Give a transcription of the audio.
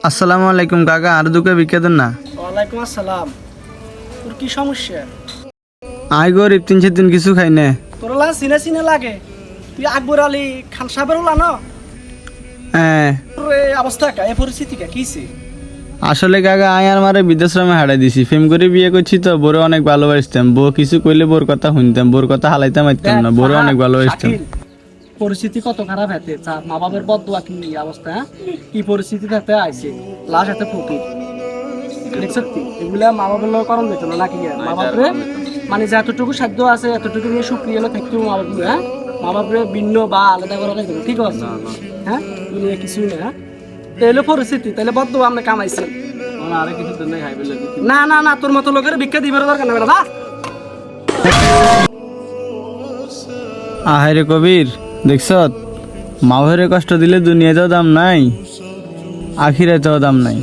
আসসালামু আলাইকুম কাকা, আর দুকে ভিক্ষা দেন না। ওয়ালাইকুম আসসালাম। তোর কি সমস্যা? আই গরিব, 3 দিন কিছু খাই না। তোর লা চিনে চিনে লাগে। তুই আকবর আলী খান সাহেবের লা না? হ্যাঁ তোর এই অবস্থা কা, এই পরিস্থিতি কা কিছে? আসলে কাকা আই আর মারে বৃদ্ধাশ্রমে হারাই দিছি। ফেম করে বিয়ে করছি তো, বোরে অনেক ভালোবাসতাম। বউ কিছু কইলে বোর কথা শুনতাম, বোর কথা হালাইতে মারতাম না, বোরে অনেক ভালোবাসতাম। শাকিল, পরিস্থিতি কত খারাপ হাতে, মা বাবার বদুয়া কি অবস্থা, হ্যাঁ? কি পরিস্থিতি হাতে আইছে, লাশ হাতে ফকির। দেখছ তুই এগুলা মা বাবার লোক করণ দিত না নাকি? মা বাপরে মানে যতটুকু সাধ্য আছে এতটুকু নিয়ে সুক্রিয় থাকতেও মা বাবু, হ্যাঁ, মা বাপরে ভিন্ন বা আলাদা করা লাগবে, ঠিক আছে? হ্যাঁ, দুনিয়া কিছুই না। হ্যাঁ, তাহলে পরিস্থিতি, তাহলে বদুয়া আমরা কামাইছি না। না না, তোর মতো লোকের ভিক্ষা দিবার দরকার না বা। আহারে কবির, দেখছ মাওহেরে কষ্ট দিলে দুনিয়াতেও দাম নাই, আখিরাতেও দাম নাই।